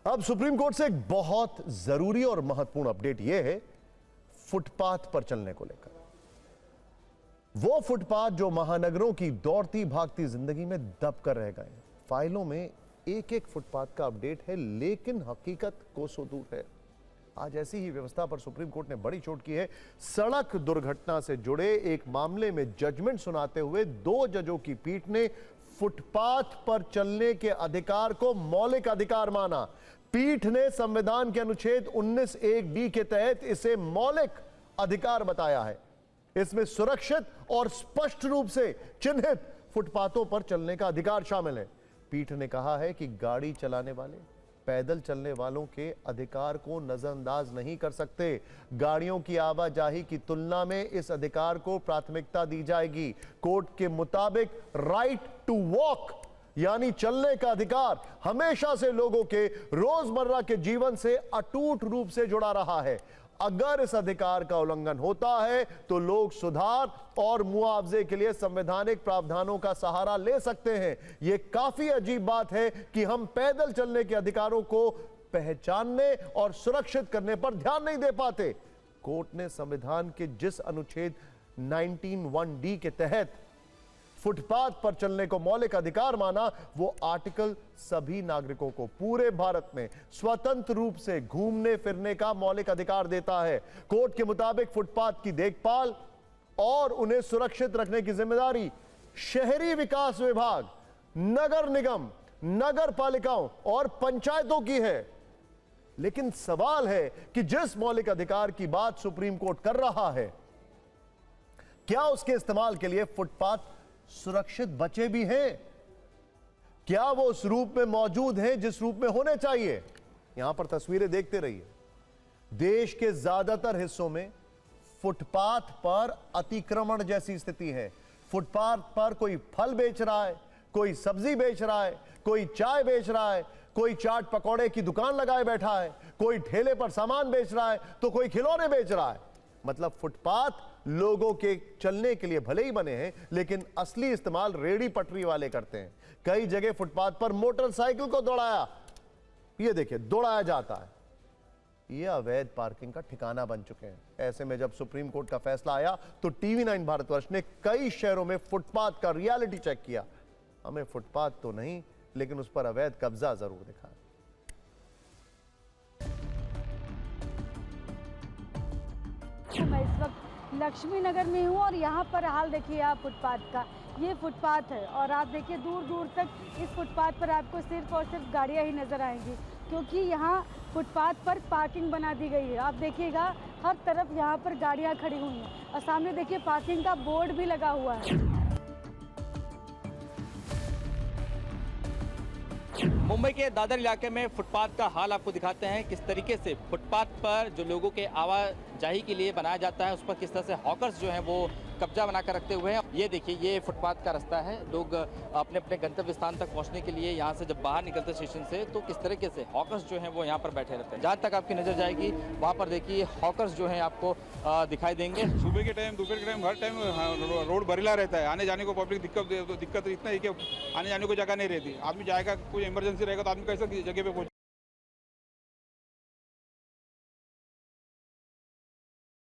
अब supreme court से एक बहुत जरूरी और महत्वपूर्ण अपडेट यह है फुटपाथ पर चलने को लेकर। वो फुटपाथ जो महानगरों की दौड़ती भागती जिंदगी में दब कर रह गए। फाइलों में एक एक फुटपाथ का अपडेट है, लेकिन हकीकत कोसों दूर है। आज ऐसी ही व्यवस्था पर सुप्रीम कोर्ट ने बड़ी चोट की है। सड़क दुर्घटना से जुड़े एक मामले में जजमेंट सुनाते हुए 2 जजों की पीठ ने फुटपाथ पर चलने के अधिकार को मौलिक अधिकार माना। पीठ ने संविधान के अनुच्छेद 19(1)(d) के तहत इसे मौलिक अधिकार बताया है। इसमें सुरक्षित और स्पष्ट रूप से चिन्हित फुटपाथों पर चलने का अधिकार शामिल है। पीठ ने कहा है कि गाड़ी चलाने वाले, पैदल चलने वालों के अधिकार को नजरअंदाज नहीं कर सकते। गाड़ियों की आवाजाही की तुलना में इस अधिकार को प्राथमिकता दी जाएगी। कोर्ट के मुताबिक राइट टू वॉक यानी चलने का अधिकार हमेशा से लोगों के रोजमर्रा के जीवन से अटूट रूप से जुड़ा रहा है। अगर इस अधिकार का उल्लंघन होता है तो लोग सुधार और मुआवजे के लिए संवैधानिक प्रावधानों का सहारा ले सकते हैं। यह काफी अजीब बात है कि हम पैदल चलने के अधिकारों को पहचानने और सुरक्षित करने पर ध्यान नहीं दे पाते। कोर्ट ने संविधान के जिस अनुच्छेद 19(1)(d) के तहत फुटपाथ पर चलने को मौलिक अधिकार माना, वो आर्टिकल सभी नागरिकों को पूरे भारत में स्वतंत्र रूप से घूमने फिरने का मौलिक अधिकार देता है। कोर्ट के मुताबिक फुटपाथ की देखभाल और उन्हें सुरक्षित रखने की जिम्मेदारी शहरी विकास विभाग, नगर निगम, नगर पालिकाओं और पंचायतों की है। लेकिन सवाल है कि जिस मौलिक अधिकार की बात सुप्रीम कोर्ट कर रहा है, क्या उसके इस्तेमाल के लिए फुटपाथ सुरक्षित बचे भी हैं? क्या वो उस रूप में मौजूद हैं जिस रूप में होने चाहिए? यहां पर तस्वीरें देखते रहिए। देश के ज्यादातर हिस्सों में फुटपाथ पर अतिक्रमण जैसी स्थिति है। फुटपाथ पर कोई फल बेच रहा है, कोई सब्जी बेच रहा है, कोई चाय बेच रहा है, कोई चाट पकौड़े की दुकान लगाए बैठा है, कोई ठेले पर सामान बेच रहा है, तो कोई खिलौने बेच रहा है। मतलब फुटपाथ लोगों के चलने के लिए भले ही बने हैं, लेकिन असली इस्तेमाल रेहड़ी पटरी वाले करते हैं। कई जगह फुटपाथ पर मोटरसाइकिल को दौड़ाया, ये देखिए, दौड़ाया जाता है। ये अवैध पार्किंग का ठिकाना बन चुके हैं। ऐसे में जब सुप्रीम कोर्ट का फैसला आया तो TV9 भारतवर्ष ने कई शहरों में फुटपाथ का रियलिटी चेक किया। हमें फुटपाथ तो नहीं, लेकिन उस पर अवैध कब्जा जरूर दिखा। मैं इस वक्त लक्ष्मी नगर में हूँ और यहाँ पर हाल देखिए आप फुटपाथ का। ये फुटपाथ है और आप देखिए दूर दूर तक इस फुटपाथ पर आपको सिर्फ और सिर्फ गाड़ियाँ ही नज़र आएंगी, क्योंकि यहाँ फुटपाथ पर पार्किंग बना दी गई है। आप देखिएगा हर तरफ यहाँ पर गाड़ियाँ खड़ी हुई हैं और सामने देखिए पार्किंग का बोर्ड भी लगा हुआ है। मुंबई के दादर इलाके में फुटपाथ का हाल आपको दिखाते हैं। किस तरीके से फुटपाथ पर जो लोगों के आवाजाही के लिए बनाया जाता है, उस पर किस तरह से हॉकर्स जो हैं वो कब्जा बनाकर रखते हुए हैं। ये देखिए, ये फुटपाथ का रास्ता है। लोग अपने अपने गंतव्य स्थान तक पहुंचने के लिए यहाँ से जब बाहर निकलते स्टेशन से, तो किस तरीके से हॉकर्स जो हैं वो यहाँ पर बैठे रहते हैं। जहाँ तक आपकी नज़र जाएगी वहाँ पर देखिए हॉकर्स जो हैं आपको दिखाई देंगे। सुबह के टाइम, दोपहर के टाइम, हर टाइम रोड भरीला रहता है। आने जाने को पब्लिक दिक्कत इतना है कि आने जाने को जगह नहीं रहती। आदमी जाएगा, कोई इमरजेंसी रहेगा तो आदमी कैसे जगह पे पहुँचे।